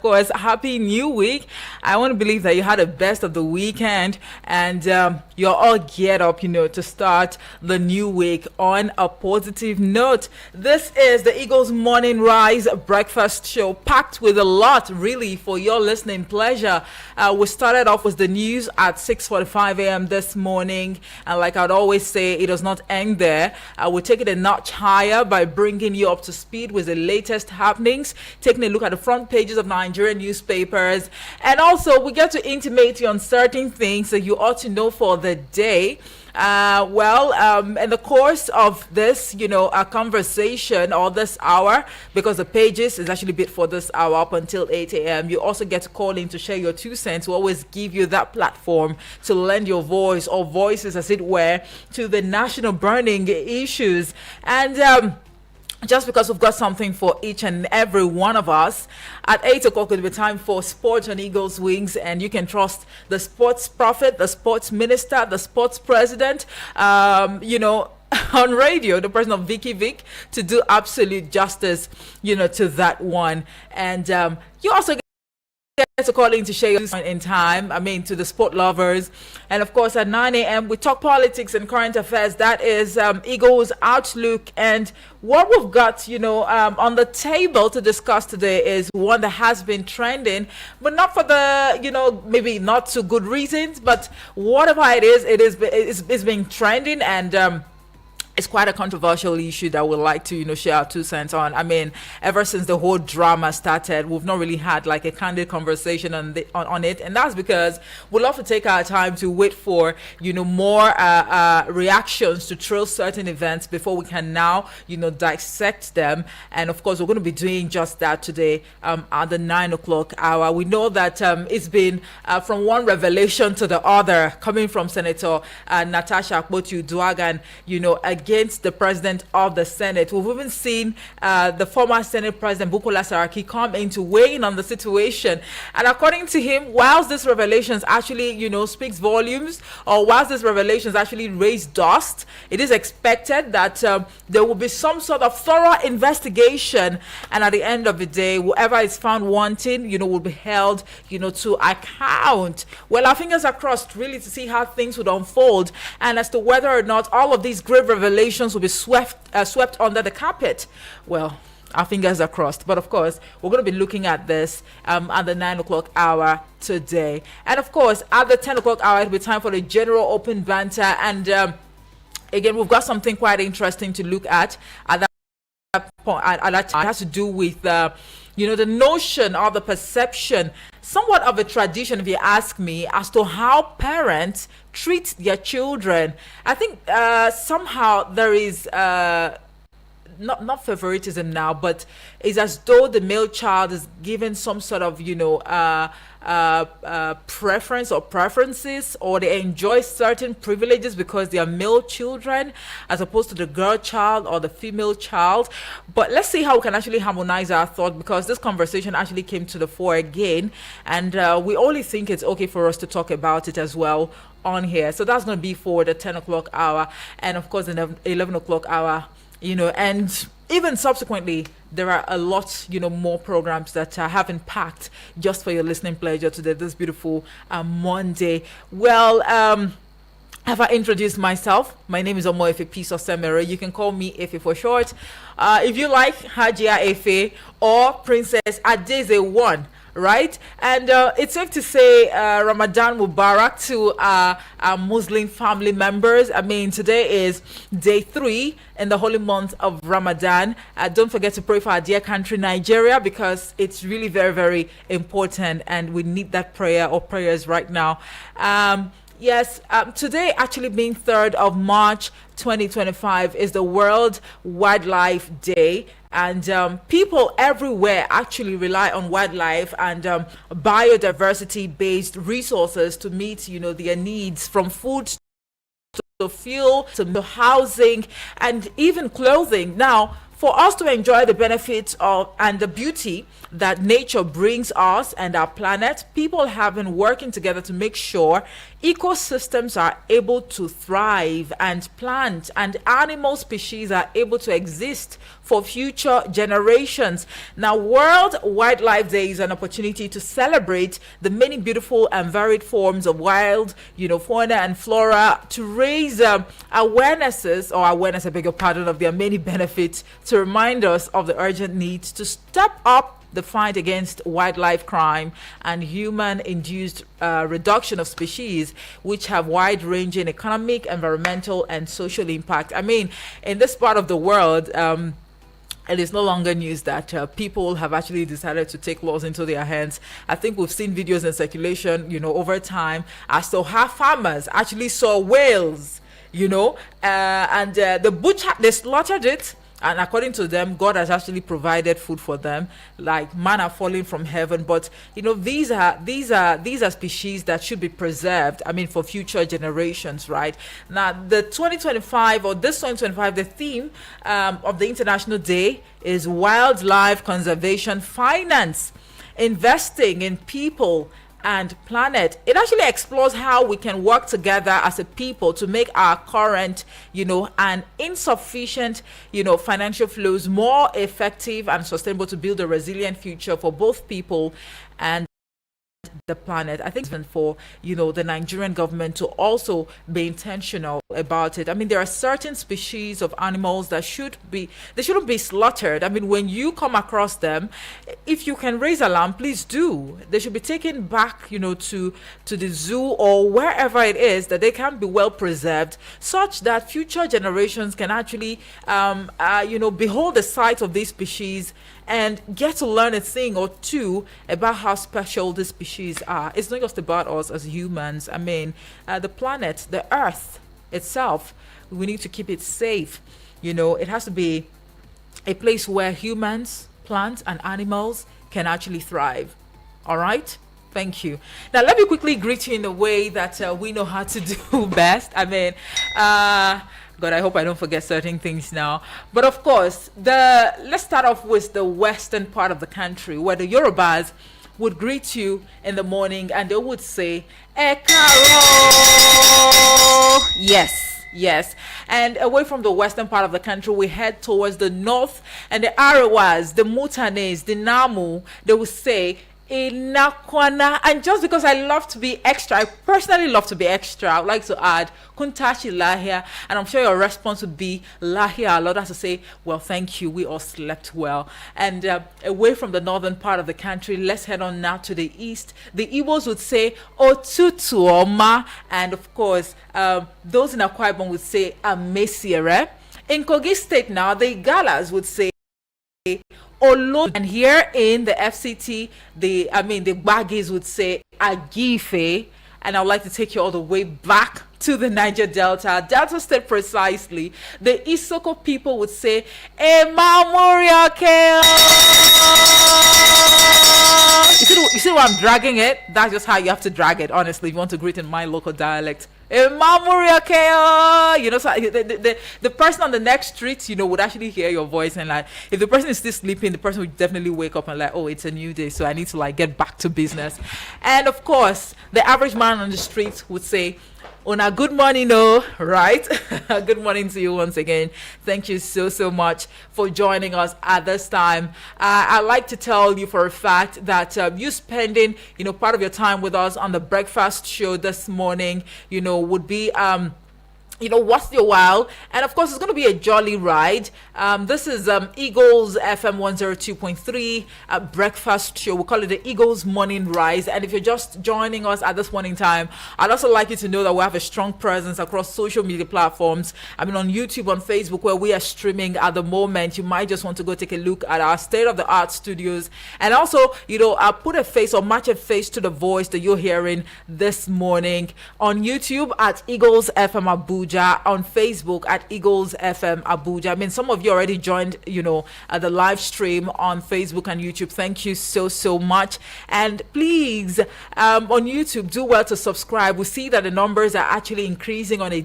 Course, happy new week. I want to believe that you had the best of the weekend and you're all geared up, to start the new week on a positive note. This is the Eagles Morning Rise breakfast show, packed with a lot, really, for your listening pleasure. We started off with the news at 6:45 a.m. this morning, and like I'd always say, it does not end there. We'll take it a notch higher by bringing you up to speed with the latest happenings, taking a look at the front pages of Nigerian newspapers, and also we get to intimate you on certain things that you ought to know for the day. In the course of this, a conversation or this hour, because the pages is actually bit for this hour up until 8 a.m., you also get to call in to share your 2 cents. We always give you that platform to lend your voice or voices, as it were, to the national burning issues. And just because we've got something for each and every one of us, at 8 o'clock it'll be time for Sports on Eagles Wings, and you can trust the sports prophet, the sports minister, the sports president, on radio, the person of Vicky Vic, to do absolute justice, to that one. And you also to call in to share your in time, to the sport lovers. And of course, at 9 a.m., we talk politics and current affairs. That is Eagles Outlook. And what we've got, on the table to discuss today is one that has been trending, but not for the, maybe not so good reasons, but whatever it's been trending. And it's quite a controversial issue that we'd like to, share our 2 cents on. Ever since the whole drama started, we've not really had like a candid conversation on it. And that's because we love to take our time to wait for, more reactions to trail certain events before we can now, dissect them. And of course, we're going to be doing just that today at the 9 o'clock hour. We know that it's been from one revelation to the other, coming from Senator Natasha Akpoti-Uduaghan, against the president of the Senate. We've even seen the former Senate President Bukola Saraki come in to weigh in on the situation. And according to him, whilst this revelations actually, speaks volumes, or whilst this revelations actually raise dust, it is expected that there will be some sort of thorough investigation. And at the end of the day, whoever is found wanting, will be held, to account. Well, our fingers are crossed really to see how things would unfold, and as to whether or not all of these grave revelations will be swept under the carpet. Well, our fingers are crossed. But of course, we're going to be looking at this at the 9 o'clock hour today. And of course, at the 10 o'clock hour, it'll be time for the general open banter. And again, we've got something quite interesting to look at that point. At that time, it has to do with the notion or the perception, somewhat of a tradition, if you ask me, as to how parents treat their children. I think somehow there is not favoritism now, but it's as though the male child is given some sort of preference or preferences, or they enjoy certain privileges because they are male children as opposed to the girl child or the female child. But let's see how we can actually harmonize our thought, because this conversation actually came to the fore again, and we only think it's okay for us to talk about it as well on here. So that's going to be for the 10 o'clock hour, and of course the 11 o'clock hour, and even subsequently, there are a lot, more programs that have been packed just for your listening pleasure today, this beautiful Monday. Well, have I introduced myself? My name is Omoefe Peace Osemere. You can call me Efe for short. If you like, Hajia Efe or Princess Adeze One. Right? And it's safe to say Ramadan Mubarak to our Muslim family members. Today is day 3 in the holy month of Ramadan. Don't forget to pray for our dear country, Nigeria, because it's really very, very important, and we need that prayer or prayers right now. Yes, today actually being 3rd of March 2025 is the World Wildlife Day. And people everywhere actually rely on wildlife and biodiversity-based resources to meet, their needs, from food to fuel to housing and even clothing. Now, for us to enjoy the benefits of and the beauty that nature brings us and our planet, people have been working together to make sure ecosystems are able to thrive, and plant and animal species are able to exist for future generations. Now, World Wildlife Day is an opportunity to celebrate the many beautiful and varied forms of wild, fauna and flora, to raise awareness, I beg your pardon, of their many benefits, to remind us of the urgent need to step up the fight against wildlife crime and human-induced reduction of species, which have wide-ranging economic, environmental, and social impact. I mean, in this part of the world, it is no longer news that people have actually decided to take laws into their hands. I think we've seen videos in circulation, over time, as to how farmers actually saw whales, and the butcher, they slaughtered it. And according to them, God has actually provided food for them, like manna falling from heaven. But these are species that should be preserved. I mean, for future generations, right? Now, the 2025, the theme of the International Day is Wildlife Conservation Finance, investing in people and planet. It actually explores how we can work together as a people to make our current, and insufficient, financial flows more effective and sustainable, to build a resilient future for both people and the planet. I think for the Nigerian government to also be intentional about it. I mean, there are certain species of animals that shouldn't be slaughtered. I mean, when you come across them, if you can raise alarm, please do. They should be taken back, to the zoo or wherever it is, that they can be well preserved, such that future generations can actually behold the sight of these species and get to learn a thing or two about how special these species are. It's not just about us as humans. I mean, the planet, the earth itself, we need to keep it safe. It has to be a place where humans, plants, and animals can actually thrive. All right? Thank you. Now, let me quickly greet you in the way that we know how to do best. I mean, God, I hope I don't forget certain things now. But of course, let's start off with the western part of the country, where the Yorubas would greet you in the morning and they would say, Ekaro! Yes. And away from the western part of the country, we head towards the north, and the Arawas, the Mutanes, the Namu, they would say, Inakwana. And just because I love to be extra, I personally love to be extra, I would like to add Kuntashi Lahia, and I'm sure your response would be Lahia. Lord has to say, well, thank you, we all slept well. And away from the northern part of the country, let's head on now to the east. The Igbos would say Otutuoma, and of course those in Akwa Ibom would say Amesiere. In Kogi State now, the Igalas would say Olo, and here in the FCT, the Gbagis would say Agife, and I would like to take you all the way back to the Niger Delta State precisely. The Isoko people would say Emamuriake. You see why I'm dragging it? That's just how you have to drag it, honestly, if you want to greet in my local dialect. Emamuriake. So the person on the next street, would actually hear your voice, and like, if the person is still sleeping, the person would definitely wake up and like, oh, it's a new day, so I need to get back to business. And of course, the average man on the street would say, Una, good morning, right? Good morning to you once again. Thank you so much for joining us at this time. I'd like to tell you for a fact that you spending, part of your time with us on the breakfast show this morning, would be worth your while. And of course, it's going to be a jolly ride. This is Eagles FM 102.3 breakfast show. We call it the Eagles Morning Rise. And if you're just joining us at this morning time, I'd also like you to know that we have a strong presence across social media platforms. I mean, on YouTube, on Facebook, where we are streaming at the moment. You might just want to go take a look at our state-of-the-art studios. And also, I'll put a face or match a face to the voice that you're hearing this morning. On YouTube at Eagles FM Abuja. On Facebook at Eagles FM Abuja. I mean, some of you already joined, the live stream on Facebook and YouTube. Thank you so much. And please, on YouTube, do well to subscribe. We see that the numbers are actually increasing on a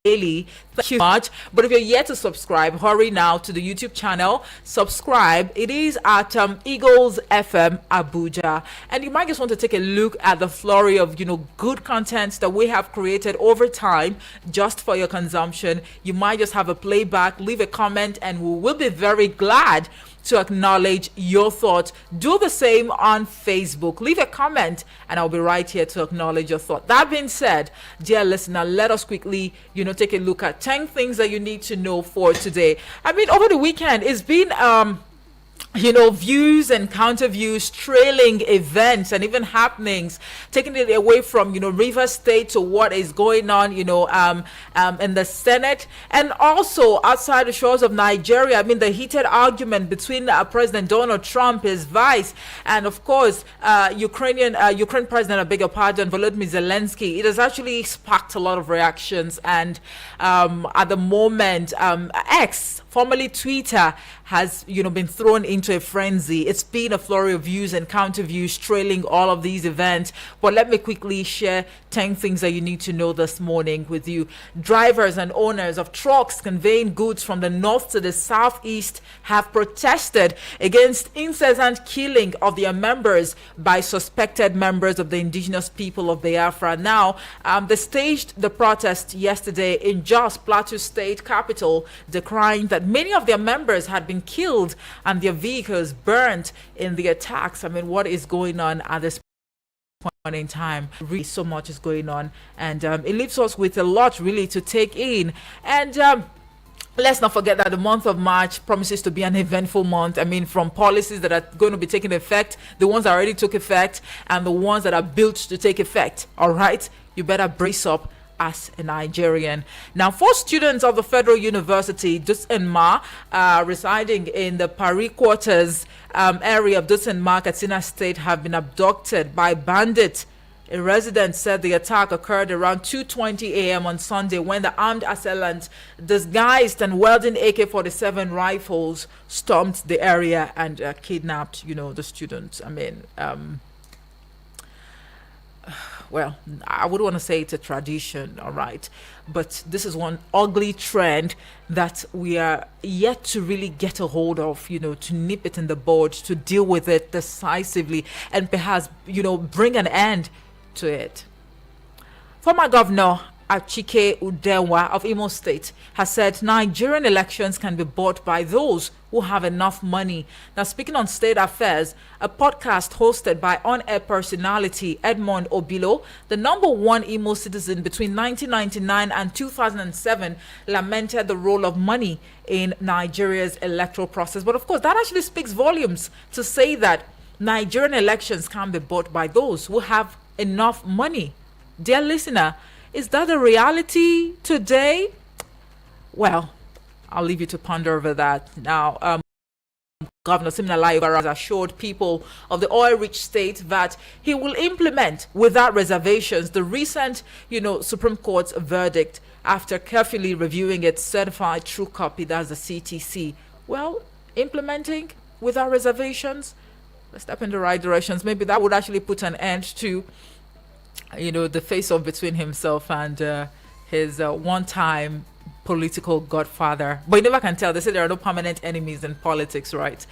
daily. Thank you much. But if you're yet to subscribe, hurry now to the YouTube channel. Subscribe. It is at Eagles FM Abuja, and you might just want to take a look at the flurry of good content that we have created over time just for your consumption. You might just have a playback, leave a comment, and we will be very glad to acknowledge your thoughts. Do the same on Facebook. Leave a comment and I'll be right here to acknowledge your thought. That being said, dear listener, let us quickly, take a look at 10 things that you need to know for today. I mean, over the weekend, it's been views and counter views, trailing events and even happenings, taking it away from, Rivers State to what is going on, in the Senate and also outside the shores of Nigeria. I mean, the heated argument between President Donald Trump, his vice, and of course, Ukraine President, I beg your pardon, Volodymyr Zelensky. It has actually sparked a lot of reactions. And at the moment, X, formerly Twitter, has been thrown into a frenzy. It's been a flurry of views and counter views trailing all of these events. But let me quickly share 10 things that you need to know this morning with you. Drivers and owners of trucks conveying goods from the north to the southeast have protested against incessant killing of their members by suspected members of the indigenous people of Biafra. Now, they staged the protest yesterday in Jos, Plateau State capital, decrying that many of their members had been killed and their vehicles burnt in the attacks. I mean, what is going on at this point in time? Really, so much is going on, and it leaves us with a lot really to take in. And let's not forget that the month of March promises to be an eventful month. I mean, from policies that are going to be taking effect, the ones that already took effect, and the ones that are built to take effect. All right, you better brace up as a Nigerian. Now, 4 students of the Federal University, Dutsen-Ma, residing in the Paris Quarters area of Dutsen-Ma, Katsina State, have been abducted by bandits. A resident said the attack occurred around 2:20 a.m. on Sunday when the armed assailants, disguised and wielding AK-47 rifles, stormed the area and kidnapped, the students. I mean, well, I would want to say it's a tradition, all right, but this is one ugly trend that we are yet to really get a hold of, to nip it in the bud, to deal with it decisively, and perhaps, bring an end to it. Former Governor Achike Udenwa of Imo State has said Nigerian elections can be bought by those who have enough money. Now, speaking on state affairs, a podcast hosted by on-air personality Edmond Obilo, the #1 Imo citizen between 1999 and 2007, lamented the role of money in Nigeria's electoral process. But of course, that actually speaks volumes to say that Nigerian elections can be bought by those who have enough money. Dear listener, is that a reality today? Well, I'll leave you to ponder over that. Now, Governor Siminalayi has assured people of the oil-rich state that he will implement without reservations the recent, Supreme Court's verdict after carefully reviewing its certified true copy, that's the CTC. Well, implementing without reservations, let's step in the right directions. Maybe that would actually put an end to the face-off between himself and his one-time political godfather. But you never can tell. They say there are no permanent enemies in politics, right?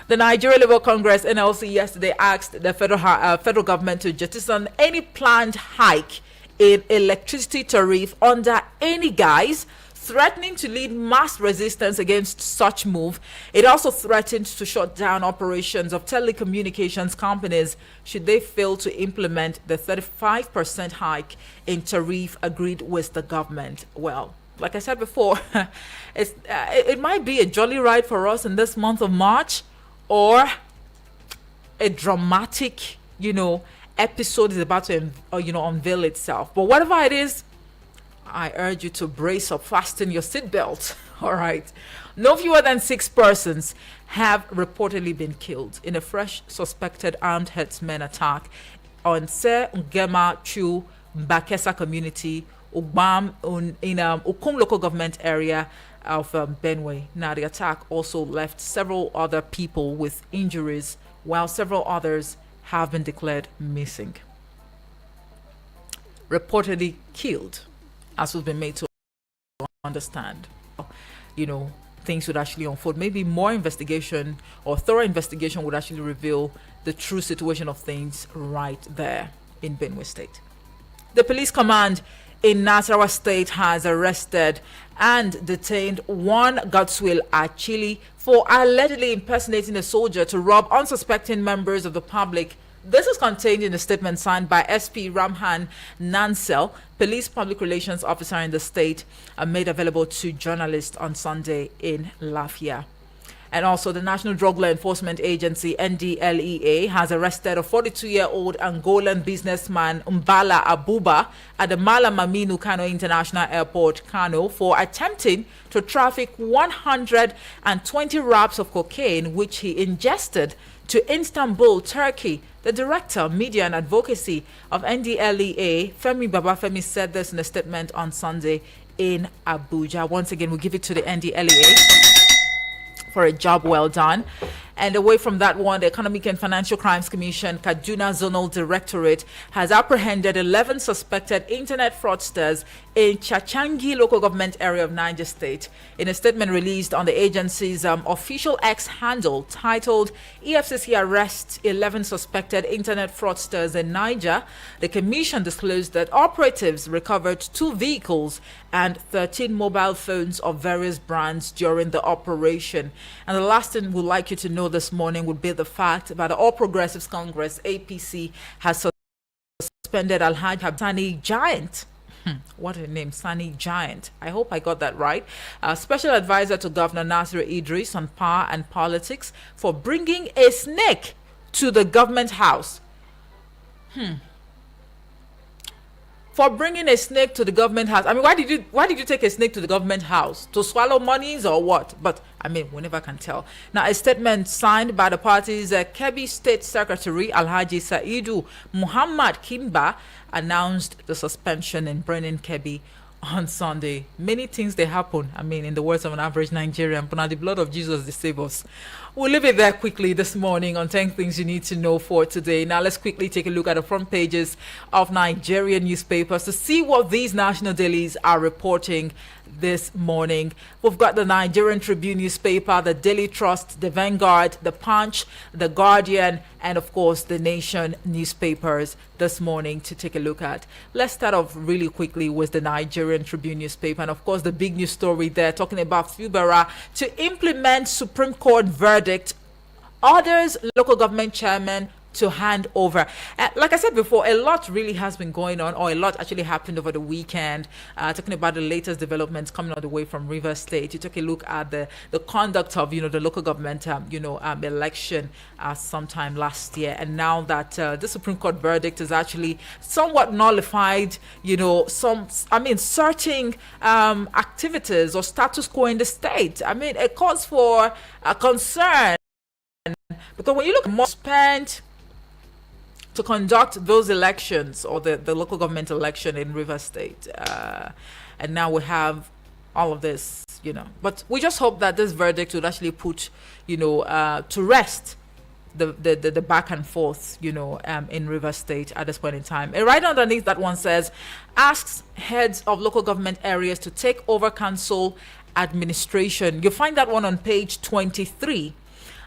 The Nigeria Labour Congress, NLC, yesterday asked the federal government to jettison any planned hike in electricity tariff under any guise, threatening to lead mass resistance against such move. It also threatened to shut down operations of telecommunications companies should they fail to implement the 35% hike in tariff agreed with the government. Well, like I said before, it might be a jolly ride for us in this month of March, or a dramatic, episode is about to, unveil itself. But whatever it is, I urge you to brace up, fasten your seatbelt. All right. No fewer than 6 persons have reportedly been killed in a fresh suspected armed herdsmen attack on Se Ngema Chu Bakesa community, Ugbam, in Ukum local government area of Benue. Now, the attack also left several other people with injuries, while several others have been declared missing. Reportedly killed, as we've been made to understand, you know, things would actually unfold. Maybe more investigation or thorough investigation would actually reveal the true situation of things right there in Benue State. The police command in Nasarawa State has arrested and detained one Godswill Achili for allegedly impersonating a soldier to rob unsuspecting members of the public. This is contained in a statement signed by SP Ramhan Nansel, police public relations officer in the state, made available to journalists on Sunday in Lafia. And also, the National Drug Law Enforcement Agency, NDLEA, has arrested a 42-year-old Angolan businessman, Mbala Abuba, at the Malam Aminu Kano International Airport, Kano, for attempting to traffic 120 wraps of cocaine, which he ingested, to Istanbul, Turkey. The Director, Media and Advocacy of NDLEA, Femi Babafemi, said this in a statement on Sunday in Abuja. Once again, we'll give it to the NDLEA for a job well done. And away from that one, the Economic and Financial Crimes Commission, Kaduna Zonal Directorate, has apprehended 11 suspected internet fraudsters in Chachangi local government area of Niger State. In a statement released on the agency's official X handle titled EFCC arrests 11 suspected internet fraudsters in Niger, the commission disclosed that operatives recovered 2 vehicles and 13 mobile phones of various brands during the operation. And the last thing we'd like you to know this morning would be the fact that the All Progressives Congress, APC, has suspended Alhaji Sani Giant. What a name, Sani Giant. I hope I got that right. Special advisor to Governor Nasir Idris on power and politics for bringing a snake to the government house. For bringing a snake to the government house. I mean, why did you take a snake to the government house? To swallow monies or what? But I mean, we never can tell. Now, a statement signed by the party's Kebbi State Secretary Alhaji Saidu Muhammad Kimba announced the suspension in Brennan Kebbi on Sunday. Many things they happen. I mean, in the words of an average Nigerian, but now the blood of Jesus they save us. We'll leave it there quickly this morning on 10 things you need to know for today. Now let's quickly take a look at the front pages of Nigerian newspapers to see what these national dailies are reporting this morning. We've got the Nigerian Tribune newspaper, the Daily Trust, the Vanguard, the Punch, the Guardian, and of course the Nation newspapers this morning to take a look at. Let's start off really quickly with the Nigerian Tribune newspaper, and of course the big news story there talking about Fubara to implement Supreme Court verdict, orders local government chairman to hand over. Like I said before, a lot really has been going on, or a lot actually happened over the weekend. Talking about the latest developments coming all the way from Rivers State. You took a look at the conduct of the local government election sometime last year, and now that the Supreme Court verdict is actually somewhat nullified, certain activities or status quo in the state. I mean, it calls for a concern, because when you look at more spent to conduct those elections, or the local government election in Rivers State, and now we have all of this, but we just hope that this verdict would actually put to rest the back and forth in Rivers State at this point in time. And right underneath that one says, asks heads of local government areas to take over council administration. You find that one on page 23.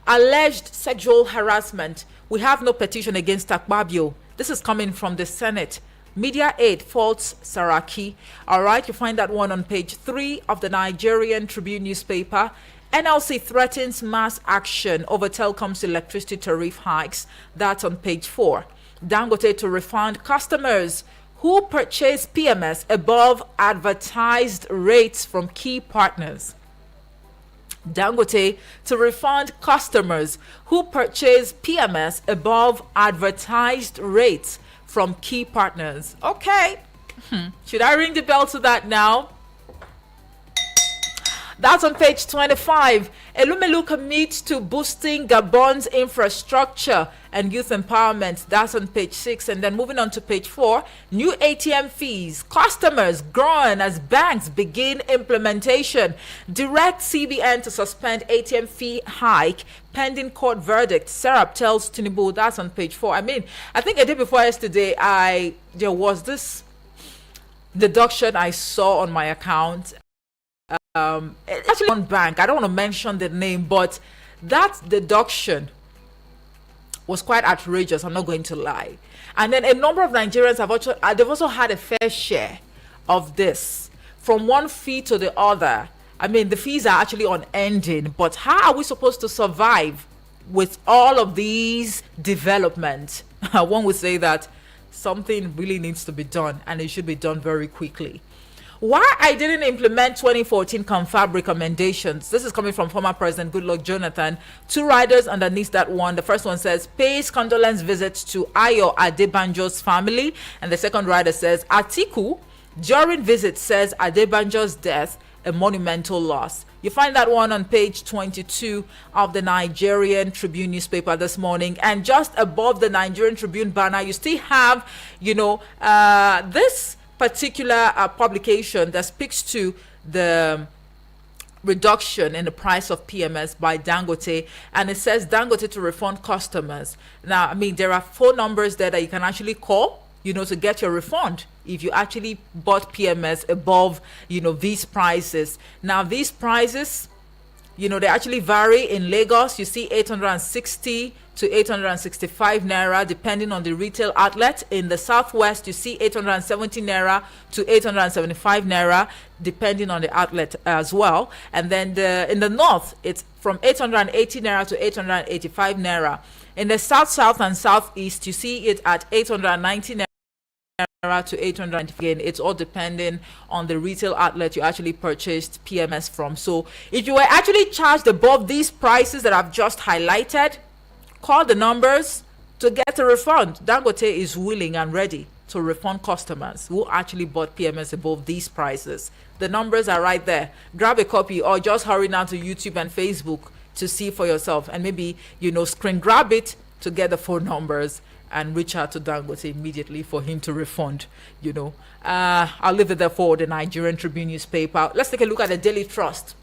Alleged sexual harassment. We have no petition against Akpabio. This is coming from the Senate. Media Aid faults Saraki. All right, you find that one on page 3 of the Nigerian Tribune newspaper. NLC threatens mass action over Telcom's electricity tariff hikes. That's on page 4. Dangote to refund customers who purchase PMS above advertised rates from key partners. Dangote to refund customers who purchase PMS above advertised rates from key partners. Okay. Should I ring the bell to that now? That's on page 25. Elumelu commits to boosting Gabon's infrastructure and youth empowerment. That's on page 6. And then moving on to page 4, new ATM fees. Customers groan as banks begin implementation. Direct CBN to suspend ATM fee hike pending court verdict. Serap tells Tinubu. That's on page 4. I mean, I think a day before yesterday, there was this deduction I saw on my account. Actually one bank, I don't want to mention the name, but that deduction was quite outrageous. I'm not going to lie. And then a number of Nigerians have also they've also had a fair share of this from one fee to the other. I mean, the fees are actually unending, but how are we supposed to survive with all of these developments? One would say that something really needs to be done, and it should be done very quickly. Why I didn't implement 2014 confab recommendations. This is coming from former President Goodluck Jonathan. Two riders underneath that one. The first one says, pays condolence visits to Ayo Adebanjo's family. And the second rider says, Atiku, during visit, says Adebanjo's death a monumental loss. You find that one on page 22 of the Nigerian Tribune newspaper this morning. And just above the Nigerian Tribune banner, you still have, this particular publication that speaks to the reduction in the price of PMS by Dangote, and it says Dangote to refund customers. Now, I mean, there are phone numbers there that you can actually call, to get your refund if you actually bought PMS above, these prices. Now, these prices, they actually vary. In Lagos, you see 860 to 865 naira depending on the retail outlet. In the southwest, you see 870 naira to 875 naira depending on the outlet as well. And then in the north, it's from 880 naira to 885 naira. In the south and southeast, you see it at 890 naira to 800. Again, it's all depending on the retail outlet you actually purchased PMS from. So if you were actually charged above these prices that I've just highlighted, call the numbers to get a refund. Dangote is willing and ready to refund customers who actually bought PMS above these prices. The numbers are right there. Grab a copy or just hurry now to YouTube and Facebook to see for yourself, and maybe screen grab it to get the phone numbers and reach out to Dangote immediately for him to refund. I'll leave it there for the Nigerian Tribune newspaper. Let's take a look at the Daily Trust.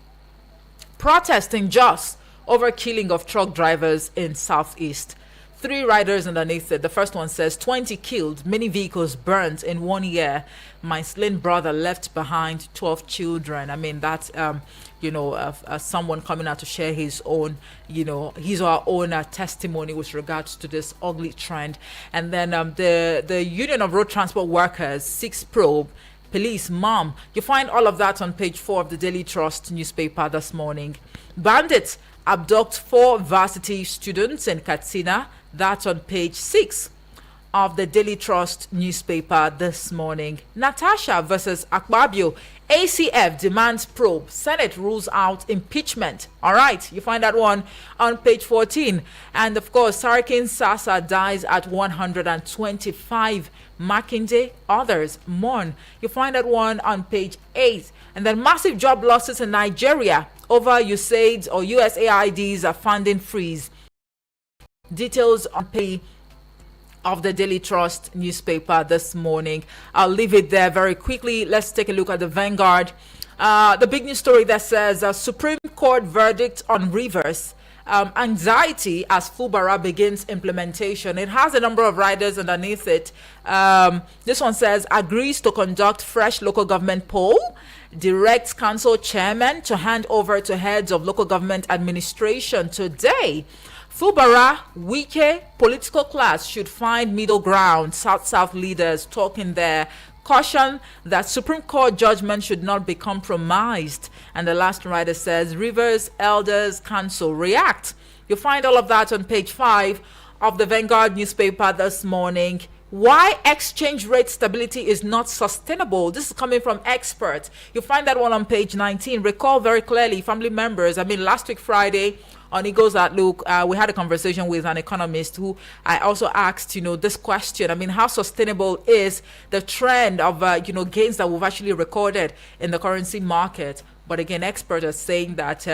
Protesting Jos over killing of truck drivers in Southeast. 3 riders underneath it. The first one says 20 killed, many vehicles burnt in 1 year. My slain brother left behind 12 children. I mean, that's someone coming out to share his own, his or her own testimony with regards to this ugly trend. And then the Union of Road Transport Workers seeks probe. Police, mom. You find all of that on page 4 of the Daily Trust newspaper this morning. Bandits abduct 4 varsity students in Katsina. That's on page 6 of the Daily Trust newspaper this morning. Natasha versus Akpabio. ACF demands probe. Senate rules out impeachment. All right, you find that one on page 14. And of course, Sarkin Sasa dies at 125. Makinde, others mourn. You find that one on page 8. And then massive job losses in Nigeria over USAID or USAID's funding freeze. Details on page of the Daily Trust newspaper this morning. I'll leave it there very quickly. Let's take a look at the Vanguard. The big news story that says Supreme Court verdict on Rivers. Anxiety as Fubara begins implementation. It has a number of riders underneath it. This one says agrees to conduct fresh local government poll, directs council chairman to hand over to heads of local government administration today. Fubara, Wike, political class should find middle ground. South leaders talking there. Caution that Supreme Court judgment should not be compromised. And the last rider says Rivers Elders Council react. You'll find all of that on page 5 of the Vanguard newspaper this morning. Why exchange rate stability is not sustainable. This is coming from experts. You'll find that one on page 19. Recall very clearly, family members. Last week Friday, on Eagles Outlook, we had a conversation with an economist who I also asked, this question. How sustainable is the trend of, gains that we've actually recorded in the currency market? But again, experts are saying that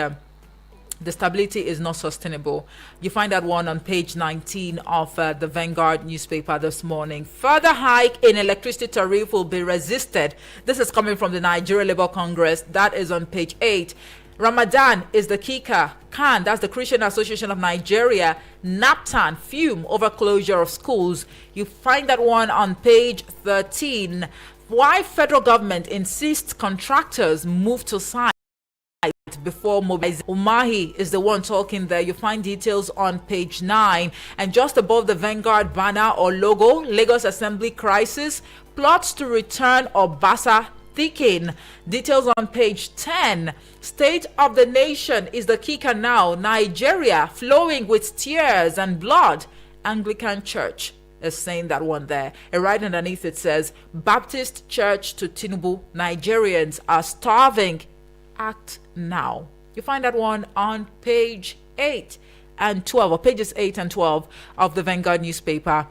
the stability is not sustainable. You find that one on page 19 of the Vanguard newspaper this morning. Further hike in electricity tariff will be resisted. This is coming from the Nigeria Labour Congress. That is on page 8. Ramadan is the kicker. CAN, that's the Christian Association of Nigeria, NAPTAN, fume over closure of schools. You find that one on page 13. Why federal government insists contractors move to site before mobilizing. Umahi is the one talking there. You find details on page 9. And just above the Vanguard banner or logo, Lagos Assembly crisis, plots to return Obasa thicken. Details on page 10. State of the nation is the kicker now. Nigeria flowing with tears and blood. Anglican Church is saying that one there. And right underneath it says, Baptist Church to Tinubu, Nigerians are starving. Act now. You find that one on page 8 and 12, or pages 8 and 12 of the Vanguard newspaper.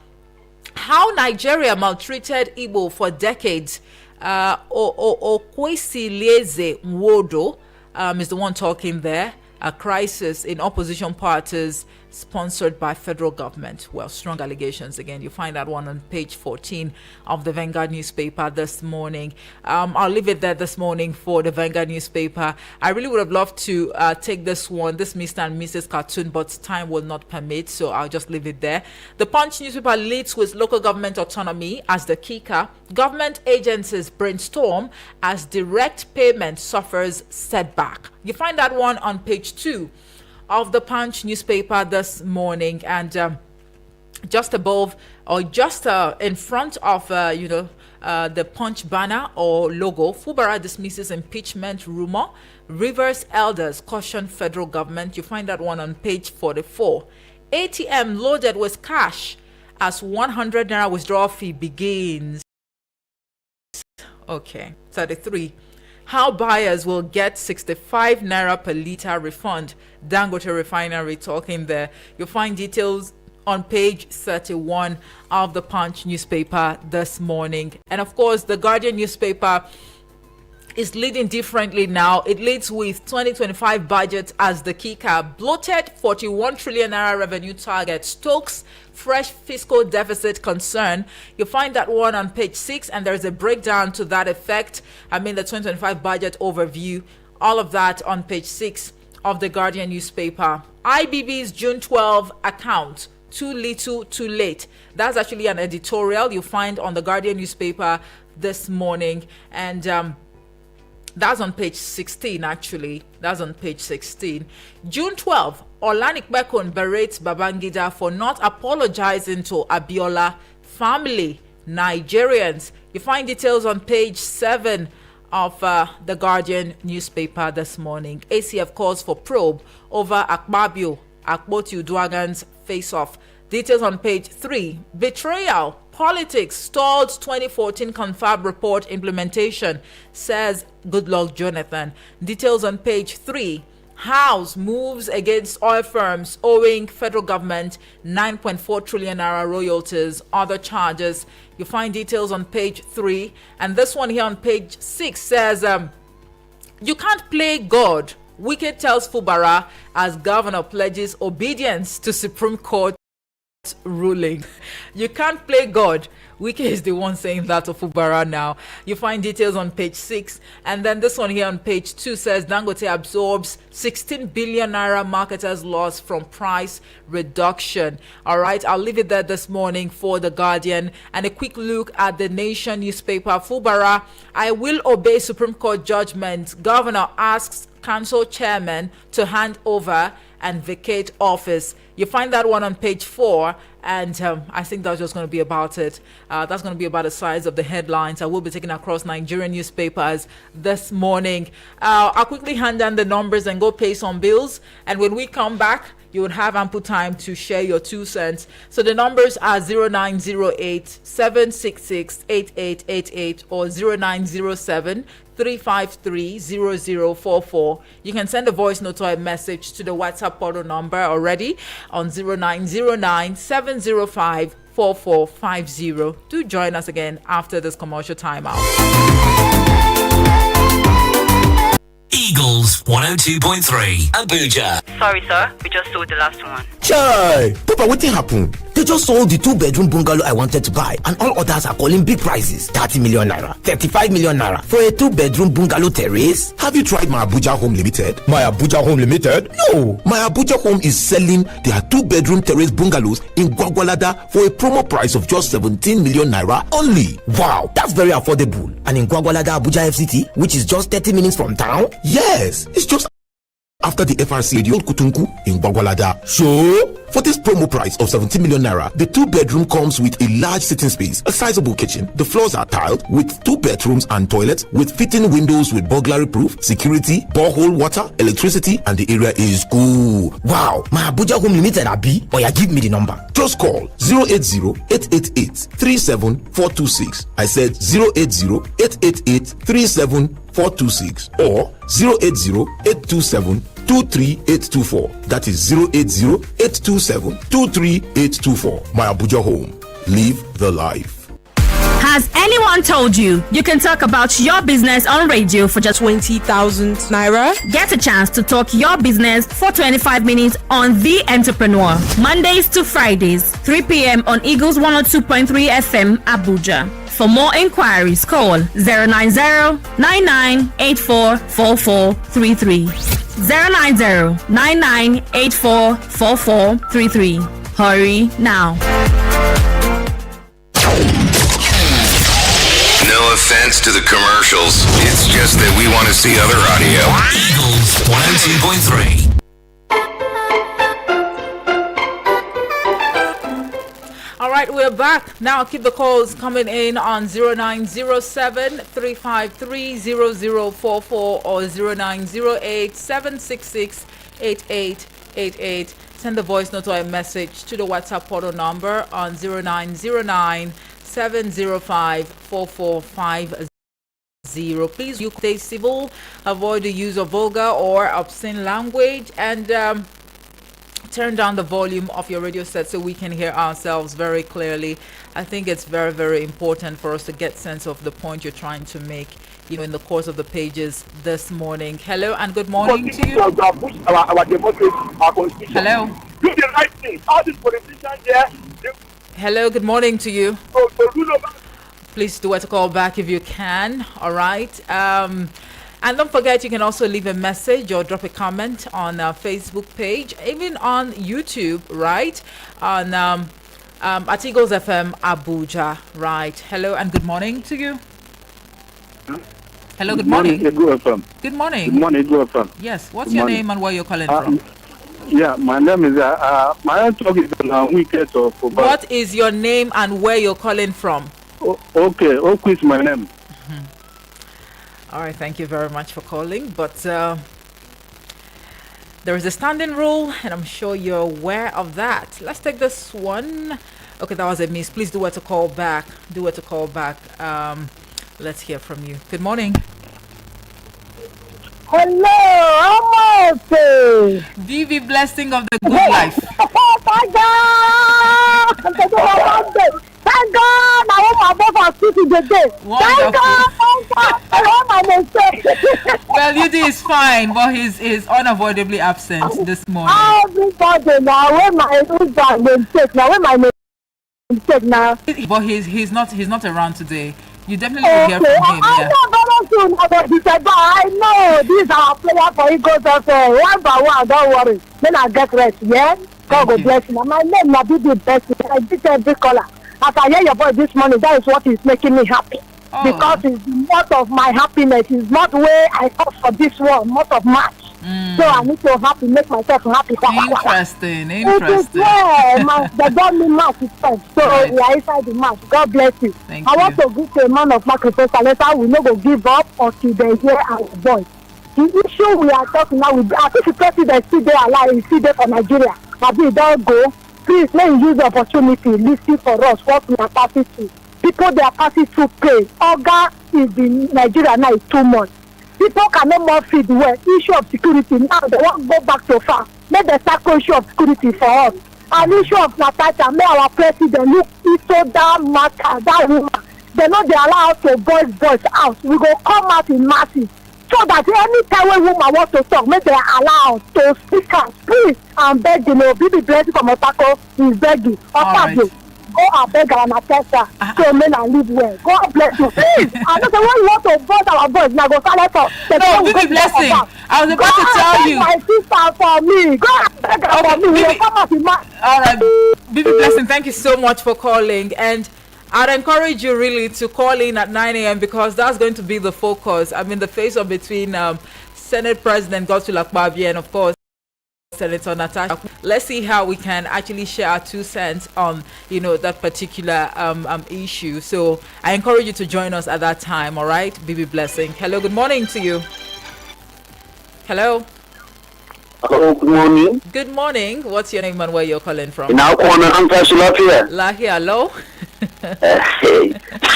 How Nigeria maltreated Igbo for decades. Okwesilieze Nwodo is the one talking there. A crisis in opposition parties sponsored by federal government. Well, strong allegations again. You find that one on page 14 of the Vanguard newspaper this morning. I'll leave it there this morning for the Vanguard newspaper. I really would have loved to take this one, this Mr. and Mrs. cartoon, but time will not permit, so I'll just leave it there. The Punch newspaper leads with local government autonomy as the kicker. Government agencies brainstorm as direct payment suffers setback. You find that one on page 2 of the Punch newspaper this morning, and just above or just in front of the Punch banner or logo, Fubara dismisses impeachment rumor. Rivers elders caution federal government. You find that one on page 44. ATM loaded with cash as 100 naira withdrawal fee begins. Okay, 33. How buyers will get 65 naira per litre refund. Dangote Refinery talking there. You'll find details on page 31 of the Punch newspaper this morning. And of course, the Guardian newspaper is leading differently now. It leads with 2025 budget as the kicker. Bloated 41 trillion naira revenue target stokes fresh fiscal deficit concern. You'll find that one on page 6, and there's a breakdown to that effect. The 2025 budget overview. All of that on page 6 of the Guardian newspaper. IBB's June 12 account. Too little, too late. That's actually an editorial you find on the Guardian newspaper this morning. And that's on page 16, actually. That's on page 16. June 12, Olanikbekun berates Babangida for not apologizing to Abiola family. Nigerians. You find details on page 7 of the Guardian newspaper this morning. ACF calls for probe over Akpabio, Akpoti Uduagan's face-off. Details on page 3. Betrayal. Politics stalled 2014 confab report implementation, says Goodluck Jonathan. Details on page 3. House moves against oil firms owing federal government 9.4 trillion naira royalties, other charges. You find details on page 3. And this one here on page 6 says, you can't play God. Wike tells Fubara as governor pledges obedience to Supreme Court ruling. You can't play God. Wike is the one saying that to Fubara now. You find details on page 6. And then this one here on page 2 says Dangote absorbs 16 billion naira marketers loss from price reduction. All right, I'll leave it there this morning for the Guardian. And a quick look at the Nation newspaper. Fubara, I will obey Supreme Court judgment. Governor asks council chairman to hand over and vacate office. You find that one on page 4, and I think that's just going to be about it. That's going to be about the size of the headlines I will be taking across Nigerian newspapers this morning. I'll quickly hand down the numbers and go pay some bills, and when we come back, you would have ample time to share your 2 cents. So the numbers are 0908 766 8888 or 0907 353 0044. You can send a voice note or a message to the WhatsApp portal number already on 0909 705 4450. Do join us again after this commercial timeout. Eagles 102.3 Abuja. Sorry, sir. We just sold the last one. Chai! Papa, what happened? They just sold the 2-bedroom bungalow I wanted to buy, and all others are calling big prices. 30 million naira, 35 million naira for a 2-bedroom bungalow terrace. Have you tried My Abuja Home Limited? My Abuja Home Limited? No! My Abuja Home is selling their 2-bedroom terrace bungalows in Gwagwalada for a promo price of just 17 million naira only. Wow, that's very affordable. And in Gwagwalada, Abuja FCT, which is just 30 minutes from town? Yes, it's just after the FRC Old Kutunku in Gwagwalada. So, for this promo price of 17 million naira, the 2-bedroom comes with a large sitting space, a sizable kitchen. The floors are tiled with 2 bedrooms and toilets with fitting windows with burglary proof, security, borehole water, electricity, and the area is cool. Wow, my Abuja Home Limited abi? Or you give me the number. Just call 080-888-37426. I said 080-888-37426 or 080-827-23824. That is 080-827-23824. My Abuja Home. Live the life. Has anyone told you you can talk about your business on radio for just 20,000 naira? Get a chance to talk your business for 25 minutes on The Entrepreneur. Mondays to Fridays, 3 p.m. on Eagles 102.3 FM, Abuja. For more inquiries, call 090-9984-4433. 090-9984-4433. Hurry now. No offense to the commercials. It's just that we want to see other audio. Eagles 102.3. All right, we're back. Now keep the calls coming in on 0907-353-0044 or 0908-766-8888. Send the voice note or a message to the WhatsApp portal number on 0909-705-4450. Please, you stay civil, avoid the use of vulgar or obscene language, and turn down the volume of your radio set so we can hear ourselves very clearly. I think it's very, very important for us to get sense of the point you're trying to make, in the course of the pages this morning. Hello and good morning to you. Hello. Do the right thing. All these politicians here. Hello, good morning to you. Please do it to call back if you can. All right. And don't forget, you can also leave a message or drop a comment on our Facebook page, even on YouTube, right? On at Eagles FM Abuja, right? Hello and good morning to you. Hello, good morning. Good morning. Good morning, Eagle FM. Yes. What's your name and where you're calling from? Yeah, my name is my talk is on wicket of. What is your name and where you're calling from? Okay, Oku is my name. All right, thank you very much for calling. But there is a standing rule, and I'm sure you're aware of that. Let's take this one. Okay, that was a miss. Please do it to call back. Do it to call back. Let's hear from you. Good morning. Hello, Amos. Vivi blessing of the good life. Thank God. Thank God. I want my boss on city today. Thank God. I want my mistake. Well, UD is fine, but he's unavoidably absent this morning. Everybody now, when my mistake now, when my mistake now. But he's not around today. You definitely will hear from him. I know these are players for Eagles FM. One by one, don't worry. Then I get rest, yeah? God will bless you. My name will be the best. I did every color. As I hear your voice this morning, that is what is making me happy. Oh. Because it's most of my happiness. It's not where I come for this world, most of March. So I need to make myself happy. Interesting. They got me match first. So we are inside the match. God bless you. Thank I you. want to give to a man of sacrifice. Later we not go give up until they hear our voice. The issue we are talking now, I think the president still there alive, is still there for Nigeria. But we don't go. Please let me use the opportunity, listen for us what we are passing through. People they are passing through pain. Oga is in Nigeria now is 2 months. People cannot more feed well. Issue of security now they want to go back to farm. Make the tackle issue of security for us. An issue of Natasha, may our president look into that matter, that woman. They know they allow us to voice out. We go come out in masses. So that any time when woman wants to talk, make they allow us to speak out. Please, I'm begging you. Bibi Blessing from Otako is begging. Go and beg our Natasha so men and live well. God bless you. Please, I don't know when you want to vote our voice, now go silent up. No, Bibi Blessing. I was about to tell you. My sister for me. Go and beg her for me. We will come out in March. All right, Bibi Blessing, thank you so much for calling. And I'd encourage you really to call in at 9 a.m. because that's going to be the focus. I mean, the face of between Senate President Godswill Akpabio, and of course Senator Natasha. Let's see how we can actually share our 2 cents on, that particular issue. So I encourage you to join us at that time. All right, BB Blessing. Hello, good morning to you. Hello. Hello, good morning. Good morning. What's your name and where you're calling from? Now, I'm Lapia. Lahia, hello.